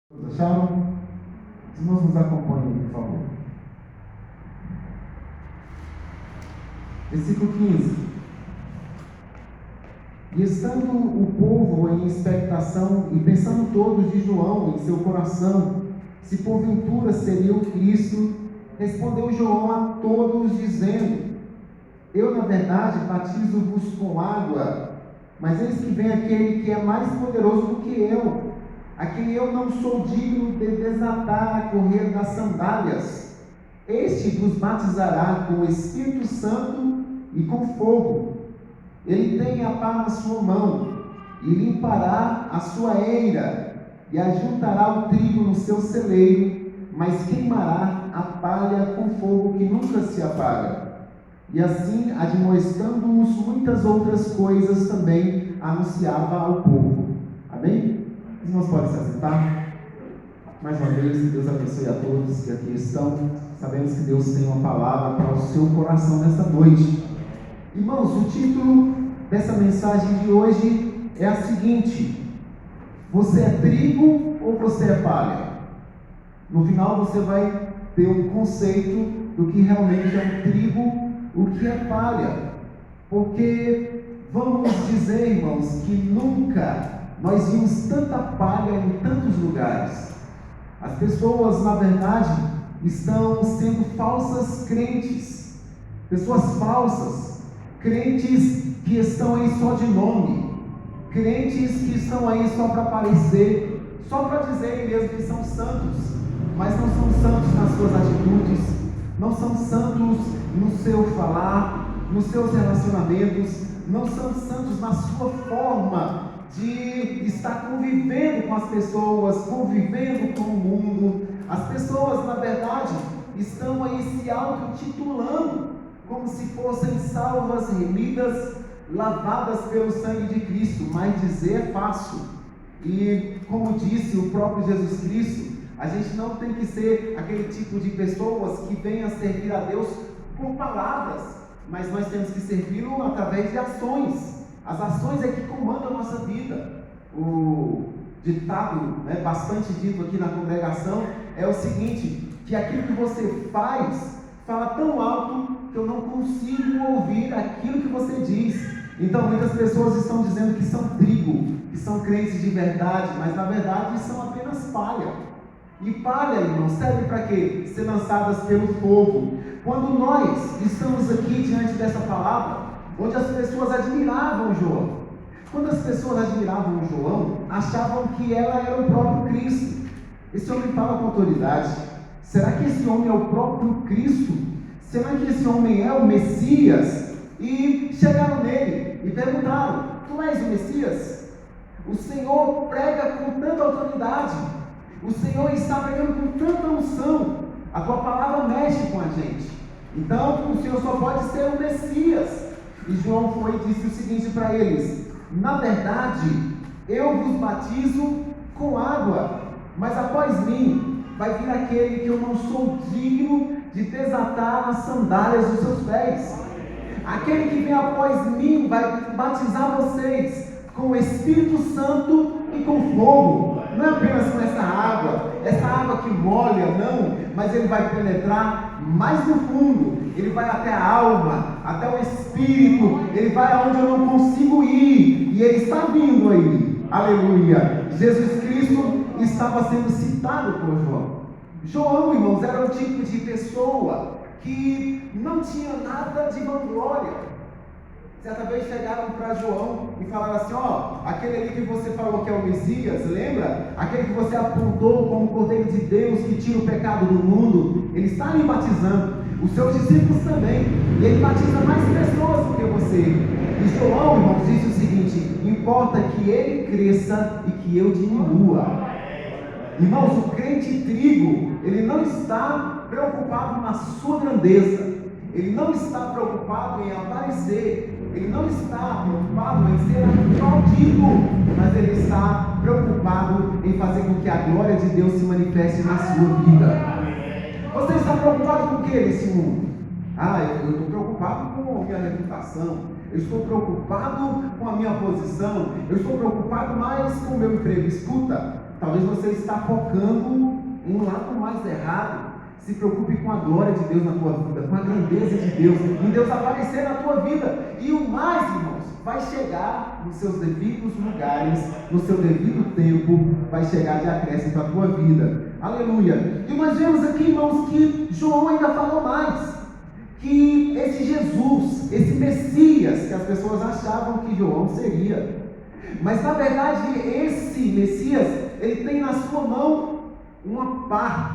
Acharam? Os irmãos nos acompanhem, por favor. Versículo 15. E estando o povo em expectação, e pensando todos de João em seu coração, se porventura seria o Cristo, respondeu João a todos, dizendo: Eu, na verdade, batizo-vos com água, mas eis que vem aquele que é mais poderoso do que eu, a quem eu não sou digno de desatar a correia das sandálias. Este vos batizará com o Espírito Santo e com fogo. Ele tem a pá na sua mão, e limpará a sua eira, e ajuntará o trigo no seu celeiro, mas queimará a palha com fogo que nunca se apaga. E assim, admoestando-os muitas outras coisas, também anunciava ao povo. Amém? Os irmãos podem se assentar? Mais uma vez, Deus abençoe a todos que aqui estão. Sabemos que Deus tem uma palavra para o seu coração nesta noite. Irmãos, o título dessa mensagem de hoje é a seguinte: você é trigo ou você é palha? No final você vai ter um conceito do que realmente é um trigo, o que é palha. Porque vamos dizer, irmãos, que nunca nós vimos tanta palha em tantos lugares. As pessoas, na verdade, estão sendo falsas crentes, pessoas falsas, crentes que estão aí só de nome, crentes que estão aí só para aparecer, só para dizerem mesmo que são santos, mas não são santos nas suas atitudes, não são santos no seu falar, nos seus relacionamentos, não são santos na sua forma de estar convivendo com as pessoas, convivendo com o mundo. As pessoas, na verdade, estão aí se auto-titulando como se fossem salvas, remidas, lavadas pelo sangue de Cristo, mas dizer é fácil. E como disse o próprio Jesus Cristo, a gente não tem que ser aquele tipo de pessoas que venham a servir a Deus por palavras, mas nós temos que servi-lo através de ações. As ações é que comandam a nossa vida. O ditado, bastante dito aqui na congregação, é o seguinte: que aquilo que você faz, fala tão alto que eu não consigo ouvir aquilo que você diz. Então muitas pessoas estão dizendo que são trigo, que são crentes de verdade, mas na verdade são apenas palha. E palha, irmão, serve para quê? Ser lançadas pelo fogo. Quando nós estamos aqui diante dessa palavra, onde as pessoas admiravam João. Quando as pessoas admiravam João, achavam que ela era o próprio Cristo. Esse homem fala com autoridade. Será que esse homem é o próprio Cristo? Será que esse homem é o Messias? E chegaram nele e perguntaram: tu és o Messias? O Senhor prega com tanta autoridade, o Senhor está pregando com tanta unção, a tua palavra mexe com a gente. Então o Senhor só pode ser o Messias. E João foi e disse o seguinte para eles: na verdade, eu vos batizo com água, mas após mim vai vir aquele que eu não sou digno de desatar as sandálias dos seus pés. Aquele que vem após mim vai batizar vocês com o Espírito Santo e com fogo. Não é apenas com essa água que molha, não, mas ele vai penetrar mais no fundo. Ele vai até a alma, até o espírito, ele vai aonde eu não consigo ir, e ele está vindo aí. Aleluia! Jesus Cristo estava sendo citado por João. João, irmãos, era um tipo de pessoa que não tinha nada de vanglória. Certa vez chegaram para João e falaram assim: aquele ali que você falou que é o Messias, lembra? Aquele que você apontou como Cordeiro de Deus que tira o pecado do mundo, ele está ali batizando, os seus discípulos também, e ele batiza mais pessoas do que você. E João, irmãos, disse o seguinte: importa que ele cresça e que eu diminua. Irmãos, o crente trigo, ele não está preocupado na sua grandeza, ele não está preocupado em aparecer, ele não está preocupado em ser aplaudido, mas ele está preocupado em fazer com que a glória de Deus se manifeste na sua vida. Você está preocupado com o que nesse mundo? Eu estou preocupado com a minha reputação, eu estou preocupado com a minha posição, eu estou preocupado mais com o meu emprego. Escuta, talvez você está focando em um lado mais errado. Se preocupe com a glória de Deus na tua vida, com a grandeza de Deus, em Deus aparecer na tua vida. E o mais, irmãos, vai chegar nos seus devidos lugares, no seu devido tempo, vai chegar de acréscimo à tua vida. Aleluia! E nós vemos aqui, irmãos, que João ainda falou mais. Que esse Jesus, esse Messias, que as pessoas achavam que João seria. Mas na verdade, esse Messias, ele tem na sua mão uma pá.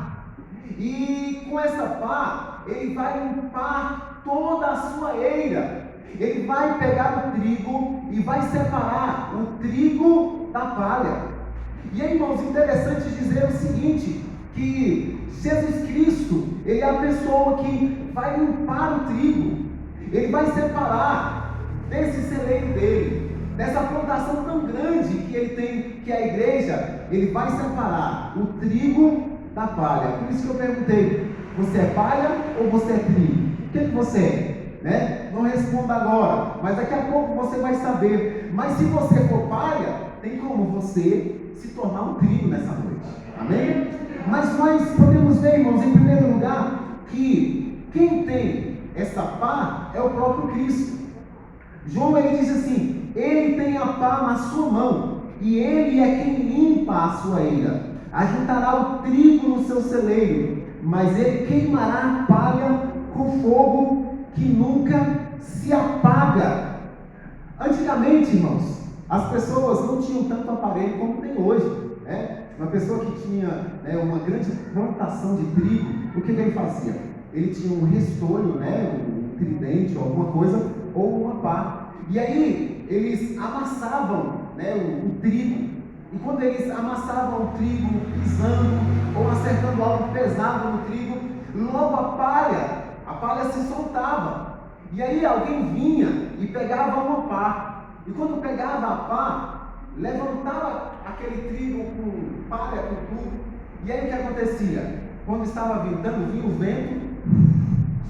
E com essa pá, ele vai limpar toda a sua eira. Ele vai pegar o trigo e vai separar o trigo da palha. E aí, irmãos, interessante dizer o seguinte, que Jesus Cristo, ele é a pessoa que vai limpar o trigo. Ele vai separar desse celeiro dele, dessa plantação tão grande que ele tem, que é a igreja. Ele vai separar o trigo da palha. Por isso que eu perguntei: você é palha ou você é trigo? O que você é? Né? Não responda agora, mas daqui a pouco você vai saber. Mas se você for palha, tem como você se tornar um trigo nessa noite. Amém? Mas nós podemos ver, irmãos, em primeiro lugar, que quem tem essa pá é o próprio Cristo. João, ele diz assim: ele tem a pá na sua mão, e ele é quem limpa a sua eira. Ajuntará o trigo no seu celeiro, mas ele queimará a palha com fogo que nunca se apaga. Antigamente, irmãos, as pessoas não tinham tanto aparelho como tem hoje, né? Uma pessoa que tinha, né, uma grande plantação de trigo, o que ele fazia? Ele tinha um restolho, né, um tridente ou alguma coisa, ou uma pá. E aí eles amassavam, né, o trigo. E quando eles amassavam o trigo, pisando ou acertando algo pesado no trigo, logo a palha se soltava. E aí alguém vinha e pegava uma pá. E quando pegava a pá, levantava aquele trigo com palha, com tudo. E aí o que acontecia? Quando estava ventando, vinha o vento,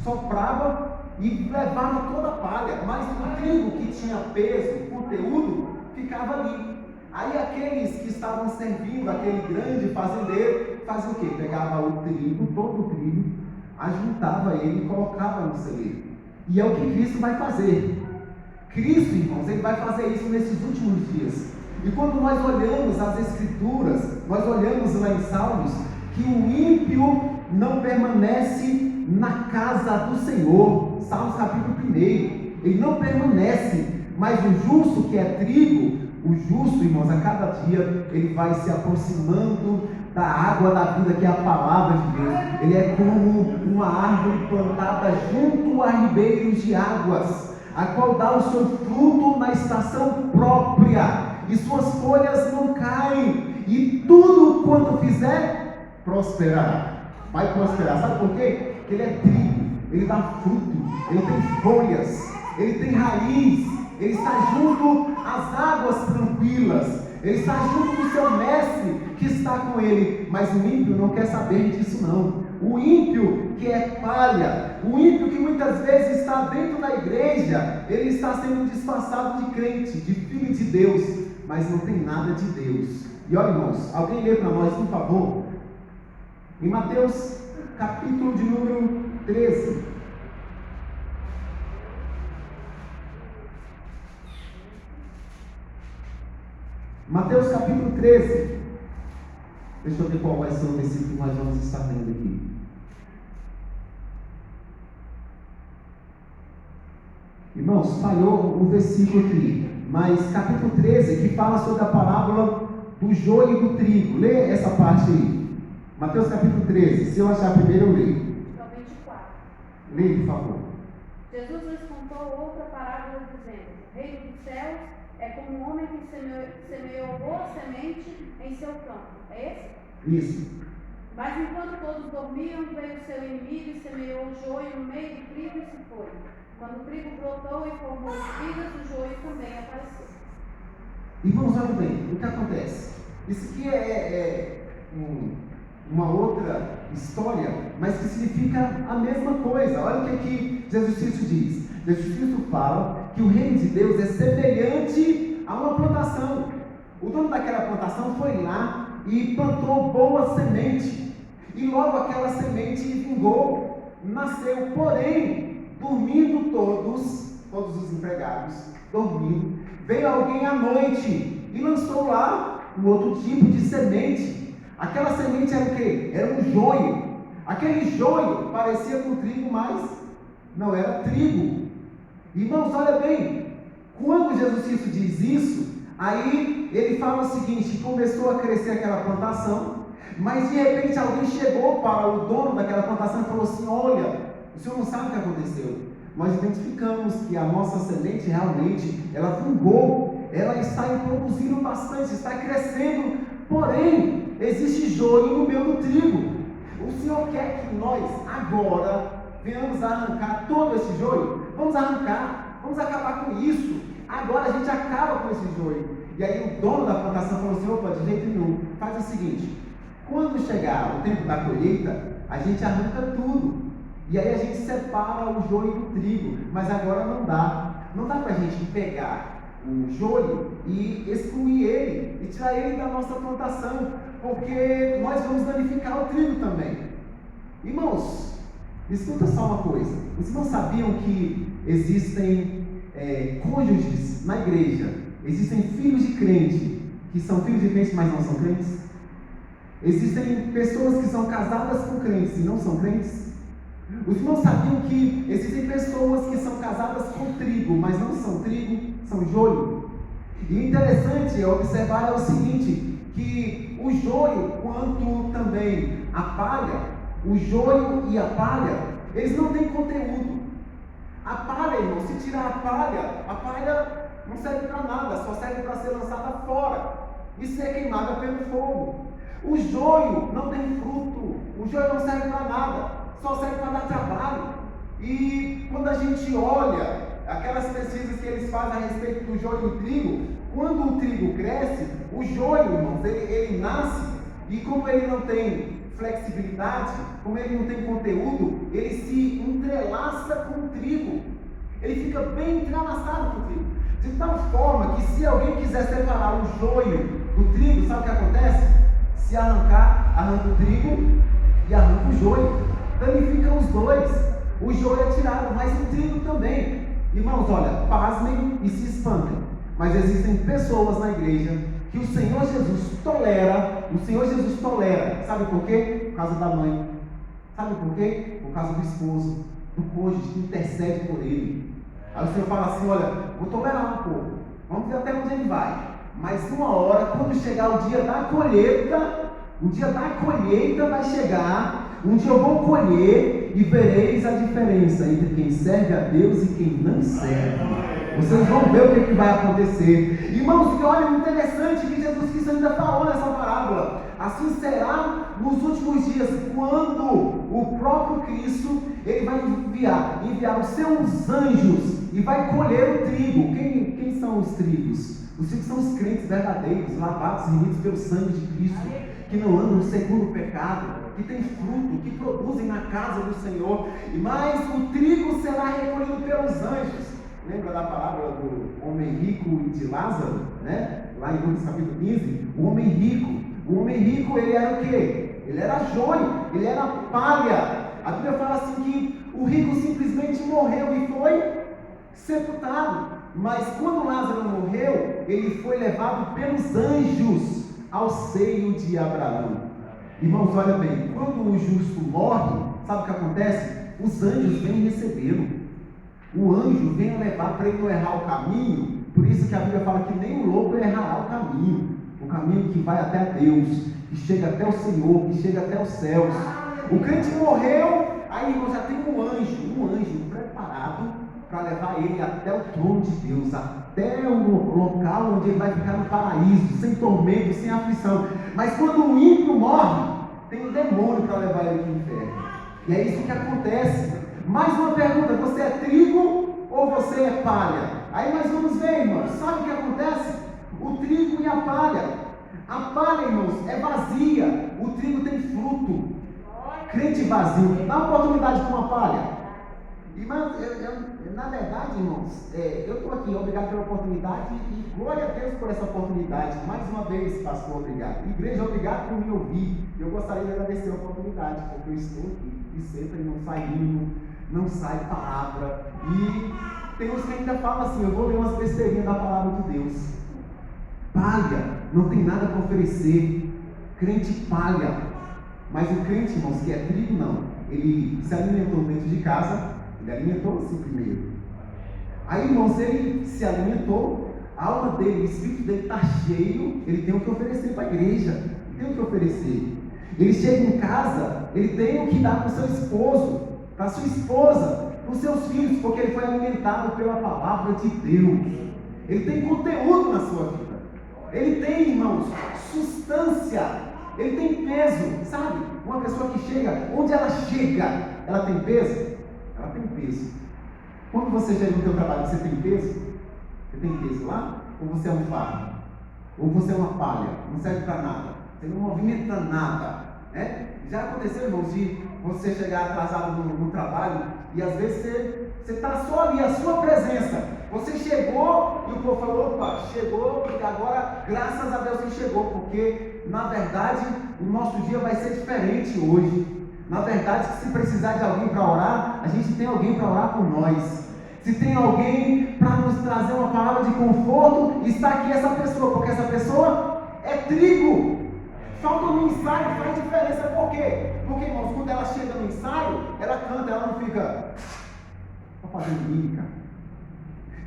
soprava e levava toda a palha. Mas o trigo que tinha peso, conteúdo, ficava ali. Aí aqueles que estavam servindo, aquele grande fazendeiro, fazia o quê? Pegava o trigo, todo o trigo, ajuntava ele e colocava no celeiro. E é o que Cristo vai fazer. Cristo, irmãos, ele vai fazer isso nesses últimos dias. E quando nós olhamos as Escrituras, nós olhamos lá em Salmos, que o ímpio não permanece na casa do Senhor. Salmos capítulo 1. Ele não permanece, mas o justo, que é trigo, o justo, irmãos, a cada dia ele vai se aproximando da água da vida, que é a palavra de Deus. Ele é como uma árvore plantada junto a ribeiros de águas, a qual dá o seu fruto na estação própria, e suas folhas não caem, e tudo quanto fizer, prosperará. Vai prosperar. Sabe por quê? Porque ele é trigo, ele dá fruto, ele tem folhas, ele tem raiz. Ele está junto às águas tranquilas. Ele está junto do seu mestre que está com ele. Mas o ímpio não quer saber disso não. O ímpio que é palha, o ímpio que muitas vezes está dentro da igreja, ele está sendo disfarçado de crente, de filho de Deus, mas não tem nada de Deus. E olha, irmãos, alguém lê para nós, por favor, em Mateus capítulo de número 13. Mateus capítulo 13. Deixa eu ver qual vai ser o versículo que nós vamos estar lendo aqui. Irmãos, falhou o versículo aqui, mas capítulo 13, que fala sobre a parábola do joio e do trigo. Lê essa parte aí. Mateus capítulo 13. Se eu achar primeiro, eu leio. Então, 24. Leia, por favor. Jesus lhes contou outra parábola, dizendo: o reino dos céus é como um homem que semeou boa semente em seu campo. É esse? Isso. Mas enquanto todos dormiam, veio o seu inimigo e semeou o joio no meio do trigo e se foi. Quando o trigo brotou e formou espigas, o joio também apareceu. Irmãos, olha bem, o que acontece? Isso aqui é uma outra história, mas que significa a mesma coisa. Olha o que aqui Jesus Cristo diz. Jesus Cristo fala que o reino de Deus é semelhante a uma plantação. O dono daquela plantação foi lá, e plantou boa semente. E logo aquela semente vingou, nasceu. Porém, dormindo todos os empregados, dormindo, veio alguém à noite e lançou lá um outro tipo de semente. Aquela semente era o quê? Era um joio. Aquele joio parecia com trigo, mas não era trigo. Irmãos, olha bem, quando Jesus Cristo diz isso, aí ele fala o seguinte: começou a crescer aquela plantação, mas de repente alguém chegou para o dono daquela plantação e falou assim: olha, o senhor não sabe o que aconteceu. Nós identificamos que a nossa semente realmente, ela vingou, ela está produzindo bastante, está crescendo, porém, existe joio no meio do trigo. O Senhor quer que nós agora venhamos arrancar todo esse joio? Vamos arrancar, vamos acabar com isso. Agora a gente acaba com esse joio. E aí o dono da plantação falou assim: opa, de jeito nenhum, faz o seguinte, quando chegar o tempo da colheita, a gente arranca tudo. E aí a gente separa o joio do trigo. Mas agora não dá para a gente pegar o joio e excluir ele, e tirar ele da nossa plantação, porque nós vamos danificar o trigo também. Irmãos, escuta só uma coisa: os irmãos sabiam que existem cônjuges na igreja, existem filhos de crente que são filhos de crente, mas não são crentes? Existem pessoas que são casadas com crentes e não são crentes? Os irmãos sabiam que existem pessoas que são casadas com trigo, mas não são trigo, são joio? E interessante observar é o seguinte, que o joio, quanto também a palha, o joio e a palha, eles não têm conteúdo. A palha, irmão, se tirar a palha não serve para nada, só serve para ser lançada fora e ser queimada pelo fogo. O joio não tem fruto, o joio não serve para nada, só serve para dar trabalho. E quando a gente olha aquelas pesquisas que eles fazem a respeito do joio e do trigo, quando o trigo cresce, o joio, irmãos, ele nasce, e como ele não tem flexibilidade, como ele não tem conteúdo, ele se entrelaça com o trigo, ele fica bem entrelaçado com o trigo, de tal forma que se alguém quiser separar o joio do trigo, sabe o que acontece? Se arranca o trigo e arranca o joio, danificam os dois. O joio é tirado, mas o trigo também. Irmãos, olha, pasmem e se espantem, mas existem pessoas na igreja que o Senhor Jesus tolera, sabe por quê? Por causa da mãe. Sabe por quê? Por causa do esposo, do cônjuge que intercede por ele. Aí o Senhor fala assim: olha, vou tolerar um pouco, vamos ver até onde ele vai, mas uma hora, quando chegar o dia da colheita vai chegar, um dia eu vou colher e vereis a diferença entre quem serve a Deus e quem não serve. Vocês vão ver o que vai acontecer. Irmãos, e olha o interessante que Jesus Cristo ainda falou nessa parábola. Assim será nos últimos dias, quando o próprio Cristo ele vai enviar os seus anjos e vai colher o trigo. Quem são os trigos? Os trigos são os crentes verdadeiros, lavados e remidos pelo sangue de Cristo, que não andam segundo o pecado, que têm fruto, que produzem na casa do Senhor. Mas o trigo será recolhido pelos anjos. Lembra da parábola do homem rico e de Lázaro, né? Lá em Lucas capítulo 15, o homem rico, ele era o quê? Ele era joio, ele era palha. A Bíblia fala assim que o rico simplesmente morreu e foi sepultado. Mas quando Lázaro morreu, ele foi levado pelos anjos ao seio de Abraão. Irmãos, olha bem, quando o justo morre, sabe o que acontece? Os anjos vêm recebê-lo. O anjo vem levar para ele não errar o caminho. Por isso que a Bíblia fala que nem o louco errará o caminho que vai até a Deus, que chega até o Senhor, que chega até os céus. O crente morreu, aí irmão, já tem um anjo preparado para levar ele até o trono de Deus, até o local onde ele vai ficar no paraíso, sem tormento, sem aflição. Mas quando o ímpio morre, tem um demônio para levar ele para o inferno. E é isso que acontece. Mais uma pergunta: você é trigo ou você é palha? Aí nós vamos ver, irmãos, sabe o que acontece? O trigo e a palha, irmãos, é vazia, o trigo tem fruto. Crente vazio, dá oportunidade para uma palha. Irmãos, na verdade, irmãos, eu estou aqui, obrigado pela oportunidade e glória a Deus por essa oportunidade. Mais uma vez, pastor, obrigado. Igreja, obrigado por me ouvir. Eu gostaria de agradecer a oportunidade, porque eu estou aqui e sempre não sai hino, não sai palavra. E tem uns que ainda falam assim, eu vou ler umas besteirinhas da palavra de Deus. Palha, não tem nada para oferecer. Crente palha. Mas o crente, irmãos, que é trigo, não. Ele se alimentou dentro de casa. Ele alimentou-se primeiro. Aí, irmãos, ele se alimentou, a alma dele, o espírito dele está cheio, ele tem o que oferecer para a igreja, ele tem o que oferecer. Ele chega em casa, ele tem o que dar para o seu esposo, para a sua esposa, para os seus filhos, porque ele foi alimentado pela palavra de Deus. Ele tem conteúdo na sua vida. Ele tem, irmãos, substância, ele tem peso, sabe? Uma pessoa que chega, onde ela chega, ela tem peso? Ela tem peso. Quando você chega no seu trabalho, você tem peso? Você tem peso lá? Ou você é um fardo? Ou você é uma palha? Não serve para nada. Você não movimenta nada. Né? Já aconteceu, irmãos, de você chegar atrasado no trabalho e às vezes você está só ali, a sua presença. Você chegou e o povo falou, opa, chegou e agora, graças a Deus que chegou, porque na verdade o nosso dia vai ser diferente hoje. Na verdade, se precisar de alguém para orar, a gente tem alguém para orar por nós. Se tem alguém para nos trazer uma palavra de conforto, está aqui essa pessoa, porque essa pessoa é trigo. Falta no ensaio, faz diferença. Por quê? Porque, irmãos, quando ela chega no ensaio, ela canta, ela não fica fazendo mímica.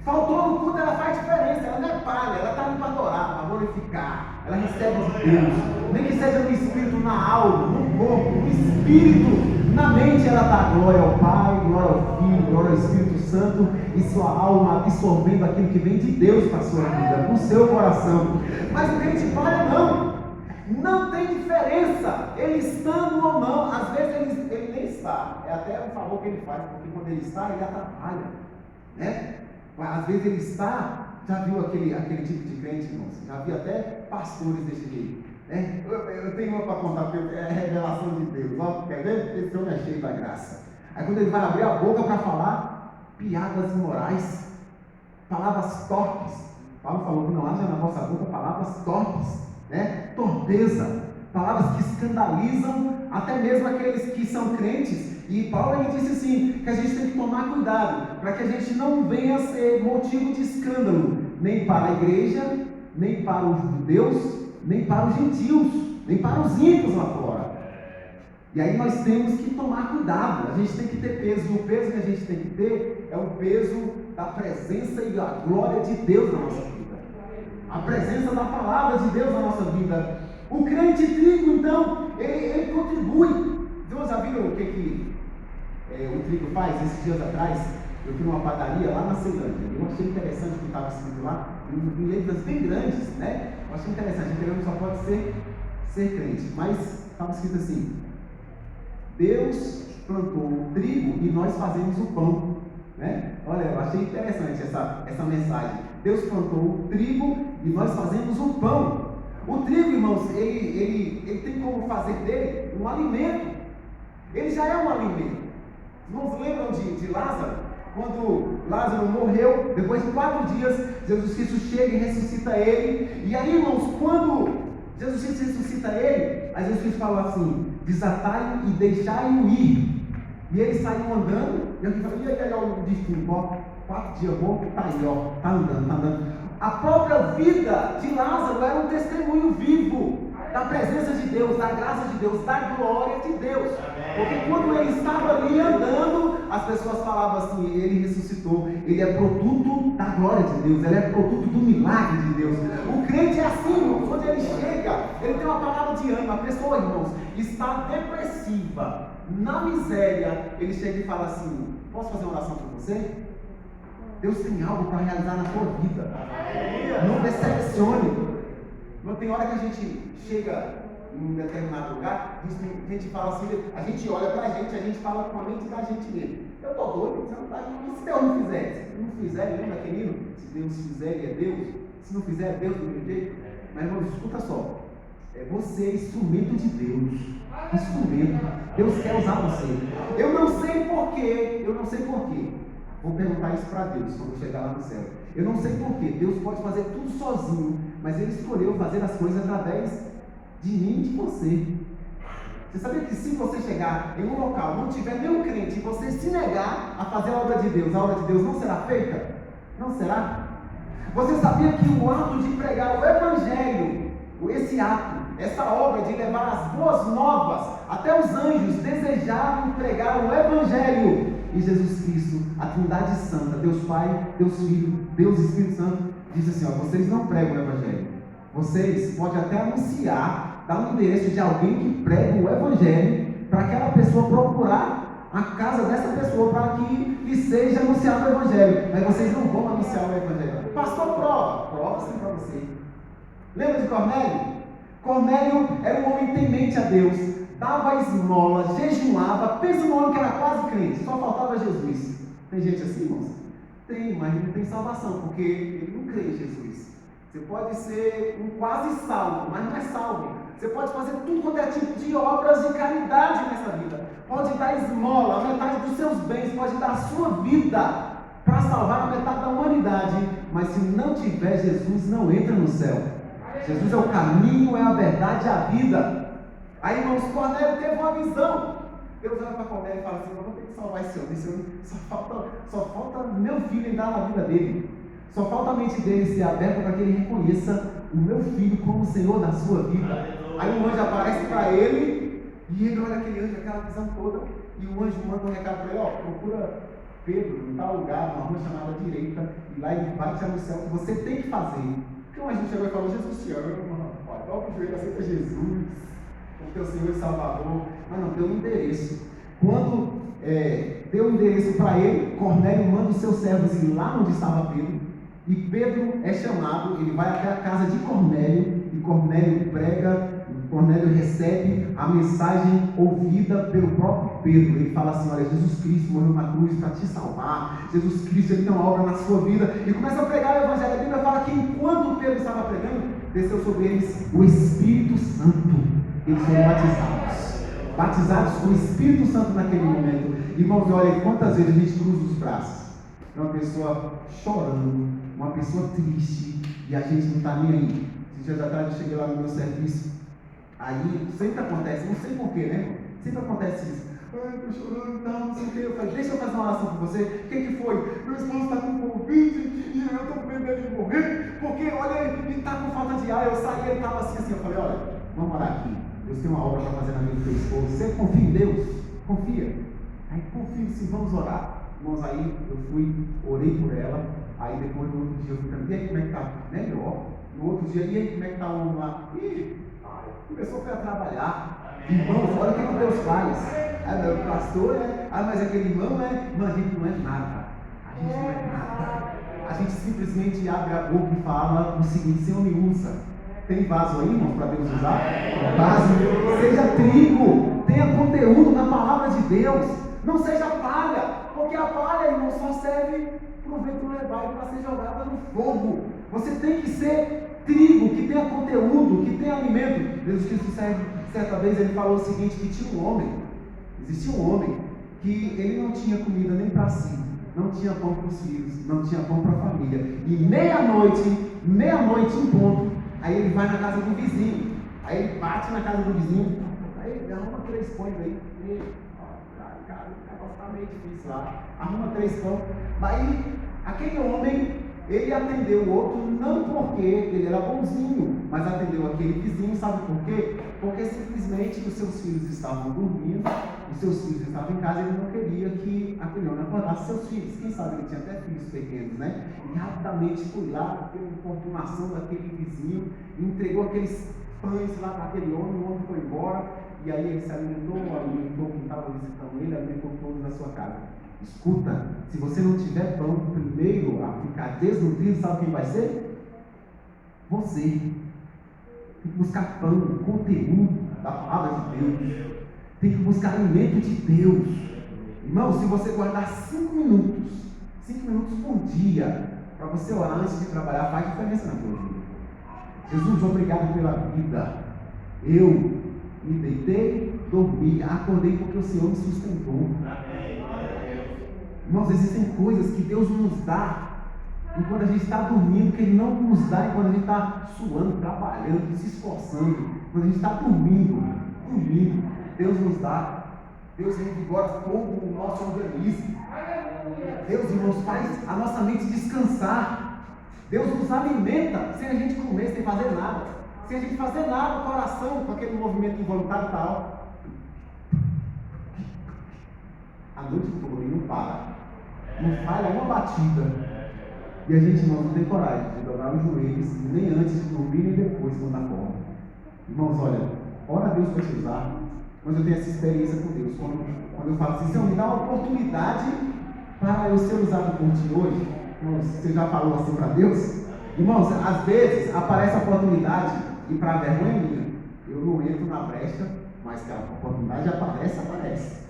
Faltou no culto, ela faz diferença. Ela não é palha, ela está ali para adorar, para glorificar. Ela recebe de Deus, nem que seja no espírito, na alma, no corpo, no espírito, na mente. Ela está glória ao Pai, glória ao Filho, glória ao Espírito Santo, e sua alma absorvendo aquilo que vem de Deus para a sua vida, para o seu coração. Mas o crente palha não tem diferença, ele estando ou não. Às vezes ele nem está, é até um favor que ele faz, porque quando ele está, ele atrapalha, né? Às vezes ele está. Já viu aquele tipo de crente, irmãos? Já vi até pastores desse jeito, né? Eu tenho uma para contar, porque é a revelação de Deus. Ó, quer ver? Esse homem é cheio da graça. Aí quando ele vai abrir a boca para falar piadas imorais, palavras torpes. Paulo falou que não haja na vossa boca palavras torpes, né? Torpeza, palavras que escandalizam até mesmo aqueles que são crentes. E Paulo ele disse assim, que a gente tem que tomar cuidado, para que a gente não venha a ser motivo de escândalo, nem para a igreja, nem para os judeus, nem para os gentios, nem para os ímpios lá fora. E aí nós temos que tomar cuidado, a gente tem que ter peso, e o peso que a gente tem que ter é o peso da presença e da glória de Deus na nossa vida, a presença da palavra de Deus na nossa vida. O crente trigo, então, ele contribui. Então, já viram o que o trigo faz? Esses dias atrás, eu fui numa padaria lá na Ceilândia. Eu achei interessante o que estava escrito lá, em letras bem grandes, né? Eu achei interessante, a gente só pode ser crente, mas estava escrito assim: Deus plantou o trigo e nós fazemos o pão, né? Olha, eu achei interessante essa mensagem. Deus plantou o trigo e nós fazemos o pão. O trigo, irmãos, ele tem como fazer dele um alimento. Ele já é um alimento. Irmãos, lembram de Lázaro? Quando Lázaro morreu, depois de 4 dias, Jesus Cristo chega e ressuscita ele. E aí, irmãos, quando Jesus Cristo ressuscita ele, aí Jesus Cristo fala assim: desatai e deixai-o ir. E ele saiu andando, e alguém fala: e aí, o destino, ó, 4 dias morto, tá aí, ó, tá andando. A própria vida de Lázaro era um testemunho vivo da presença de Deus, da graça de Deus, da glória de Deus. Porque quando ele estava ali andando, as pessoas falavam assim: ele ressuscitou, ele é produto da glória de Deus, ele é produto do milagre de Deus. O crente é assim, irmãos, quando ele chega, ele tem uma palavra de ânimo. A pessoa, irmãos, está depressiva, na miséria, ele chega e fala assim: posso fazer uma oração por você? Deus tem algo para realizar na sua vida. Não decepcione. Não tem hora que a gente chega em um determinado lugar, a gente fala assim, a gente olha para a gente fala com a mente da gente mesmo. Eu estou doido, você não está indo. Se Deus não fizer, se não fizer, lembra querido? Se Deus fizer, ele é Deus. Se não fizer, é Deus do meu jeito. Mas irmãos, escuta só. Você é instrumento de Deus. Instrumento. Deus quer usar você. Eu não sei por porquê, vou perguntar isso para Deus quando chegar lá no céu. Eu não sei porquê, Deus pode fazer tudo sozinho, mas Ele escolheu fazer as coisas através de mim e de você. Você sabia que se você chegar em um local, não tiver nenhum crente, e você se negar a fazer a obra de Deus, a obra de Deus não será feita? Não será? Você sabia que o ato de pregar o Evangelho, esse ato, essa obra de levar as boas novas, até os anjos desejavam pregar o Evangelho, e Jesus Cristo, a Trindade Santa, Deus Pai, Deus Filho, Deus Espírito Santo, diz assim, vocês não pregam o Evangelho, vocês podem até anunciar, dar um endereço de alguém que prega o Evangelho, para aquela pessoa procurar a casa dessa pessoa, para que lhe seja anunciado o Evangelho, mas vocês não vão anunciar o Evangelho. Pastor, prova sim para você. Lembra de Cornélio? Cornélio era um homem temente a Deus, dava esmola, jejuava, pensa num homem que era quase crente, só faltava Jesus. Tem gente assim, irmãos? Tem, mas não tem salvação, porque ele não crê em Jesus. Você pode ser um quase salvo, mas não é salvo. Você pode fazer tudo quanto é tipo de obras de caridade nessa vida. Pode dar esmola, a metade dos seus bens, pode dar a sua vida para salvar a metade da humanidade, mas se não tiver Jesus, não entra no céu. Jesus é o caminho, é a verdade, é a vida. Aí, irmãos, Cornélio teve uma visão. Deus olha para Cornélio e fala assim: eu vou ter que salvar esse homem. Só falta meu filho entrar na vida dele. Só falta a mente dele ser aberta para que ele reconheça o meu filho como o Senhor da sua vida. Aí um anjo aparece para ele, e ele olha aquele anjo, aquela visão toda, e o anjo manda um recado para ele: procura Pedro, em tal lugar, uma rua chamada direita, e lá ele vai te anunciar o que você tem que fazer. Porque o anjo chegou e falou: Jesus te ama, dobra o joelho, aceita Jesus, o teu Senhor e Salvador. Mas não, deu um endereço. Quando deu um endereço para ele, Cornélio manda os seus servos ir lá onde estava Pedro, e Pedro é chamado, ele vai até a casa de Cornélio, e Cornélio prega, Cornélio recebe a mensagem ouvida pelo próprio Pedro. Ele fala assim: olha, Jesus Cristo morreu na cruz para te salvar, Jesus Cristo, ele tem uma obra na sua vida, e começa a pregar o Evangelho. A Bíblia fala que enquanto Pedro estava pregando, desceu sobre eles o Espírito Santo. Eles foram batizados com o Espírito Santo naquele momento. Irmãos, olha, quantas vezes a gente cruza os braços, é uma pessoa chorando, uma pessoa triste, e a gente não está nem aí. Esses dias atrás eu cheguei lá no meu serviço, aí sempre acontece, não sei porquê, né, irmão? Sempre acontece isso. Ai, estou chorando e tal, não sei o que. Eu falei: deixa eu fazer uma oração com você. O que foi? Meu esposo está com Covid e eu estou com medo dele morrer, porque olha, ele está com falta de ar. Eu saí, ele estava assim. Eu falei: olha, vamos orar aqui. Deus tem uma obra para fazer na vida do teu esposo. Você confia em Deus? Confia. Aí confia, sim, vamos orar. Irmãos, aí eu fui, orei por ela. Aí depois, no outro dia, eu fui perguntar: e aí, como é que está? Melhor. No outro dia: e aí, como é que está o homem lá? Começou a trabalhar. Irmãos, olha o que Deus faz. Meu pastor, mas aquele irmão, mas a gente não é nada. A gente não é nada. A gente simplesmente abre a boca e fala o seguinte: Senhor, me usa. Tem vaso aí, irmão, para Deus usar? Vaso. Seja trigo. Tenha conteúdo na palavra de Deus. Não seja palha. Porque a palha, irmão, só serve para o vento levar e para ser jogada no fogo. Você tem que ser trigo, que tenha conteúdo, que tenha alimento. Jesus Cristo, certa vez, ele falou o seguinte: que tinha um homem, existia um homem, que ele não tinha comida nem para si, não tinha pão para os filhos, não tinha pão para a família. E meia-noite em ponto, aí ele vai na casa do vizinho, aí ele bate na casa do vizinho, aí ele arruma 3 pães aí, cara, o negócio está meio difícil lá, arruma 3 pães. Aí aquele homem, ele atendeu o outro não porque ele era bonzinho, mas atendeu aquele vizinho, sabe por quê? Porque simplesmente os seus filhos estavam dormindo, os seus filhos estavam em casa, e ele não queria que aquele homem acordasse seus filhos. Quem sabe ele tinha até filhos pequenos, né? E rapidamente foi lá, pela importunação daquele vizinho, entregou aqueles pães lá para aquele homem, o homem foi embora, e aí ele se alimentou quem estava visitando ele, alimentou todos da sua casa. Escuta, se você não tiver pão, primeiro a ficar desnutrido, sabe quem vai ser? Você. Tem que buscar pão, conteúdo da palavra de Deus. Tem que buscar alimento de Deus. Irmão, se você guardar 5 minutos por dia, para você orar antes de trabalhar, faz diferença na tua vida. Jesus, obrigado pela vida. Eu me deitei, dormi, acordei porque o Senhor me sustentou. Irmãos, existem coisas que Deus nos dá enquanto a gente está dormindo, que Ele não nos dá enquanto a gente está suando, trabalhando, se esforçando. Quando a gente está dormindo, Deus nos dá. Deus revigora todo o nosso organismo. Deus, irmãos, faz a nossa mente descansar. Deus nos alimenta sem a gente comer, sem fazer nada. Sem a gente fazer nada, o coração com aquele movimento involuntário tal. A noite do comer não para. Não falha uma batida. E a gente, irmãos, não tem coragem de dobrar os joelhos, nem antes de dormir, nem depois, quando acorda. Irmãos, olha, ora a Deus para te usar, mas eu tenho essa experiência com Deus. Quando eu falo assim, Senhor, me dá uma oportunidade para eu ser usado por ti hoje. Irmãos, você já falou assim para Deus? Irmãos, às vezes aparece a oportunidade, e para a vergonha minha, eu não entro na brecha, mas que a oportunidade aparece.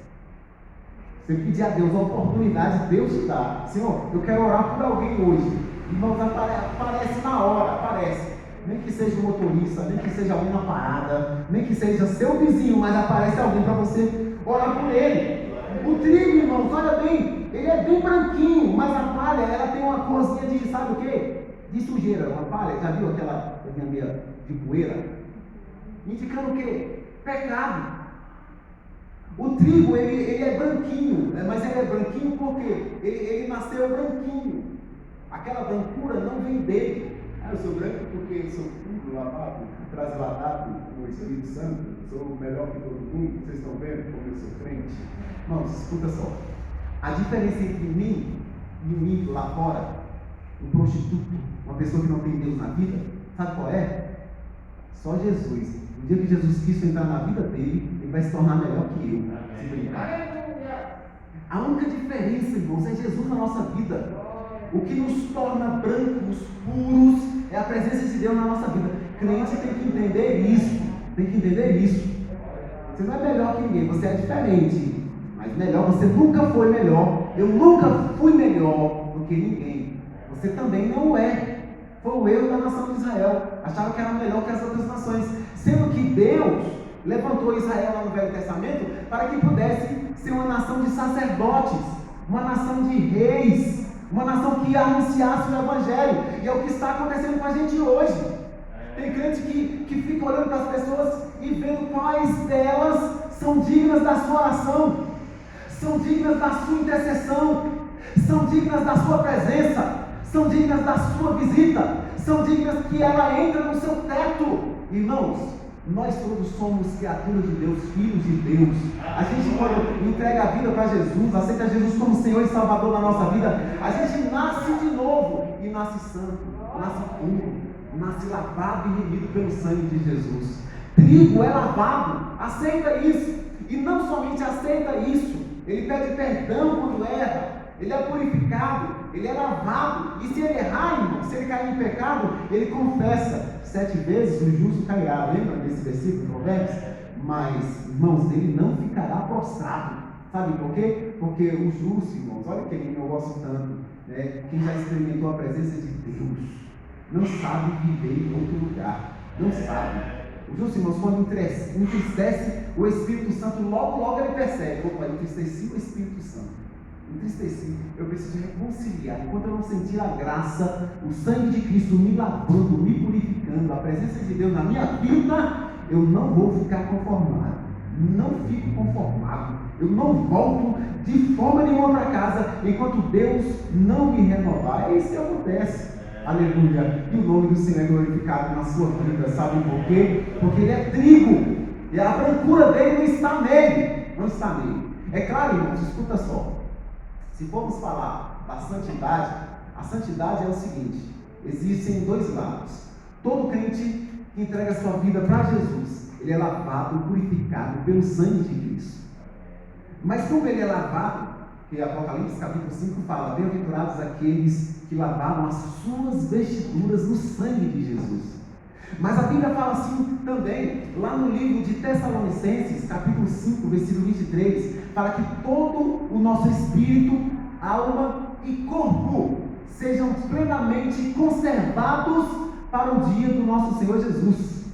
Você pedir a Deus a oportunidade, Deus te dá. Senhor, eu quero orar por alguém hoje. Irmãos, aparece na hora, aparece. Nem que seja o motorista, nem que seja alguém na parada, nem que seja seu vizinho, mas aparece alguém para você orar por ele. O trigo, irmãos, olha bem, ele é bem branquinho, mas a palha, ela tem uma corzinha de, sabe o quê? De sujeira. Uma palha, já viu aquela meia de poeira? Indicando o quê? Pecado. O trigo, ele é branquinho, né? Mas ele é branquinho porque ele nasceu branquinho. Aquela brancura não vem dele. Eu sou branco porque sou puro, lavado, trasladado com o Espírito Santo. Sou melhor que todo mundo. Vocês estão vendo como eu sou crente? Irmãos, escuta só. A diferença entre mim e o ímpio lá fora, um prostituto, uma pessoa que não tem Deus na vida, sabe qual é? Só Jesus. No dia que Jesus Cristo entrar na vida dele, ele vai se tornar melhor que eu. Se brincar. A única diferença, irmãos, é Jesus na nossa vida. O que nos torna brancos, puros, é a presença de Deus na nossa vida. Crente tem que entender isso. Você não é melhor que ninguém, você é diferente. Mas melhor, você nunca foi melhor. Eu nunca fui melhor do que ninguém. Você também não é. Foi o erro da nação de Israel. Achava que era melhor que as outras nações. Sendo que Deus levantou Israel lá no Velho Testamento para que pudesse ser uma nação de sacerdotes, uma nação de reis, uma nação que anunciasse o Evangelho. E é o que está acontecendo com a gente hoje. Tem crente que fica olhando para as pessoas e vendo quais delas são dignas da sua oração, são dignas da sua intercessão, são dignas da sua presença, são dignas da sua visita, são dignas que ela entra no seu teto. Irmãos, nós todos somos criaturas de Deus, filhos de Deus. A gente, quando entrega a vida para Jesus, aceita Jesus como Senhor e Salvador da nossa vida, a gente nasce de novo e nasce santo, nasce puro, nasce lavado e remido pelo sangue de Jesus. Trigo é lavado, aceita isso, e não somente aceita isso, ele pede perdão quando erra, ele é purificado, ele é lavado, e se ele errar, irmão, se ele cair em pecado, ele confessa. 7 vezes o justo cairá. Lembra desse versículo de Provérbios? Mas, irmãos, ele não ficará prostrado. Sabe por quê? Porque o justo, irmãos, olha que lindo, eu gosto tanto, né? Quem já experimentou a presença de Deus não sabe viver em outro lugar, não sabe. O justo, irmãos, quando entristece o Espírito Santo, logo ele percebe: opa, entristeci o Espírito Santo. Entristeci, eu preciso reconciliar. Enquanto eu não sentir a graça, o sangue de Cristo me lavando, me purificando, a presença de Deus na minha vida, eu não vou ficar conformado. Não fico conformado. Eu não volto de forma nenhuma para casa enquanto Deus não me renovar. É isso que acontece. Aleluia. E o nome do Senhor é glorificado na sua vida. Sabe por quê? Porque ele é trigo. E a brancura dele não está nele. Não está nele. É claro, irmãos, escuta só. Se formos falar da santidade, a santidade é o seguinte: existem 2 lados. Todo crente que entrega sua vida para Jesus, ele é lavado, purificado pelo sangue de Cristo. Mas como ele é lavado, que Apocalipse capítulo 5 fala: bem-aventurados aqueles que lavaram as suas vestiduras no sangue de Jesus. Mas a Bíblia fala assim também, lá no livro de Tessalonicenses, capítulo 5, versículo 23, fala que todo o nosso espírito, alma e corpo sejam plenamente conservados para o dia do nosso Senhor Jesus.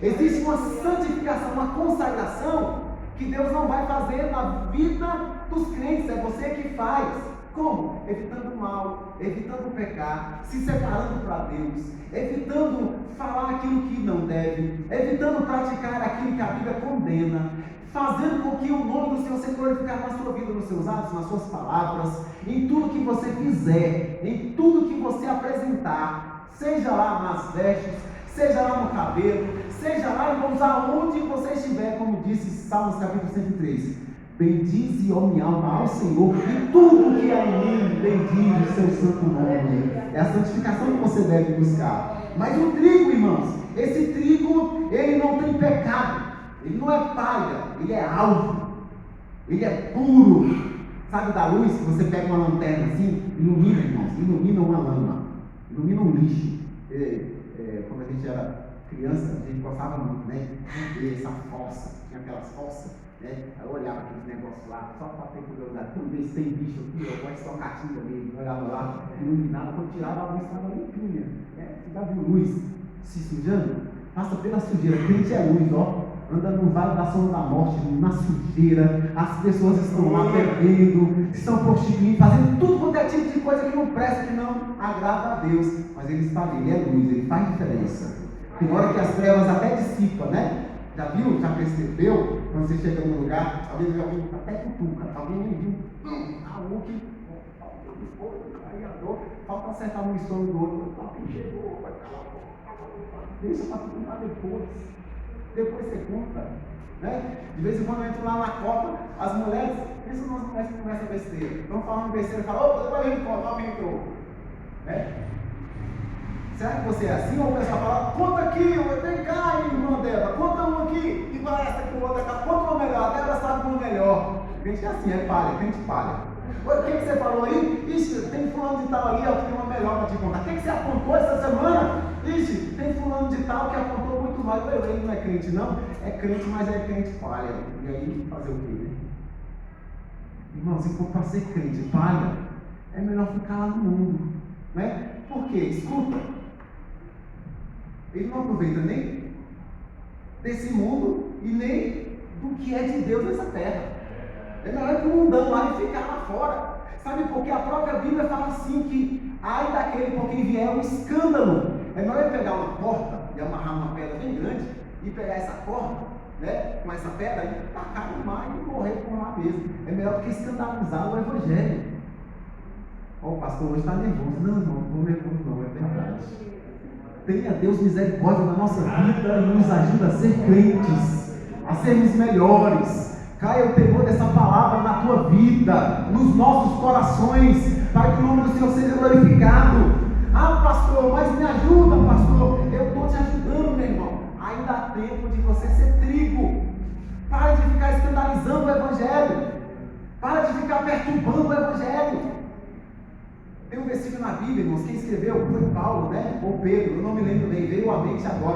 Existe uma santificação, uma consagração que Deus não vai fazer na vida dos crentes, é você que faz. Como? Evitando o mal, evitando pecar, se separando para Deus, evitando falar aquilo que não deve, evitando praticar aquilo que a Bíblia condena, fazendo com que o nome do Senhor seja glorificado na sua vida, nos seus atos, nas suas palavras, em tudo que você fizer, em tudo que você apresentar, seja lá nas vestes, seja lá no cabelo, seja lá, irmãos, aonde você estiver, como disse Salmos capítulo 103. Bendize, ó minha alma, ao Senhor, e tudo que é em mim, bendize o seu santo nome. É a santificação que você deve buscar. Mas o trigo, irmãos, esse trigo, ele não tem pecado, ele não é palha, ele é alvo, ele é puro. Sabe da luz, que você pega uma lanterna assim, ilumina, irmãos, ilumina uma lama, ilumina um lixo. Quando a gente era criança, a gente gostava muito, né, de ver essa fossa, tinha aquelas fossas, né? Eu olhava aqueles negócios lá, só para ter curiosidade, quando ver se tem bicho aqui, pode ser uma catinga ali, eu olhava lá, iluminava, quando tirava a luz estava limpinha, né? Você já viu luz se sujando? Passa pela sujeira, crente é luz, ó, anda no vale da sombra da morte, na sujeira, as pessoas estão lá bebendo, estão prostituindo, fazendo tudo quanto é tipo de coisa que não presta, que não agrada a Deus, mas ele está ali, ele é luz, ele faz diferença. Tem hora que as trevas até dissipam, né? Já viu? Já percebeu? Quando você chega num lugar, às vezes alguém até cutuca, alguém nem viu, a Hulk, aí a dor, falta acertar no estômago do outro, alguém chegou, vai calar a boca, deixa para tudo para depois você conta, né? De vez em quando eu entro lá na Copa, as mulheres, pensa nas mulheres que conversam besteira, estão falando besteira, falam, opa, depois a gente conta, alguém entrou, né? Será que você é assim? Ou o pessoal fala, conta aqui, vem cá, irmã dela, conta uma aqui, igual essa que o outro cá, conta uma melhor, a dela sabe uma melhor. Crente é assim, é palha, crente palha. O que você falou aí? Ixi, tem fulano de tal ali, ó, que tem uma melhor para te contar. O que você apontou essa semana? Ixi, tem fulano de tal que apontou muito mais. Ele não é crente não, é crente, mas é crente palha. E aí, fazer o quê, né? Irmão, se for para ser crente palha, é melhor ficar lá no mundo, né? Por quê? Escuta. Ele não aproveita nem desse mundo e nem do que é de Deus nessa terra. É melhor ir para o mundão lá e ficar lá fora. Sabe, porque a própria Bíblia fala assim que ai daquele por quem vier um escândalo. É melhor pegar uma corda e amarrar uma pedra bem grande e pegar essa corda, né, com essa pedra e tacar no mar e morrer por lá mesmo. É melhor do que escandalizar o Evangelho. Ó, o pastor hoje está nervoso. Não, não estou nervoso não, é verdade. Tenha Deus misericórdia na nossa vida e nos ajuda a ser crentes, a sermos melhores. Caia o temor dessa palavra na tua vida, nos nossos corações, para que o nome do Senhor seja glorificado. Ah, pastor, mas me ajuda, pastor. Eu estou te ajudando, meu irmão. Ainda há tempo de você ser trigo. Pare de ficar escandalizando o Evangelho. Pare de ficar perturbando o Evangelho. Tem um versículo na Bíblia, irmãos, quem escreveu foi Paulo, né? Ou Pedro, eu não me lembro bem, veio à mente agora.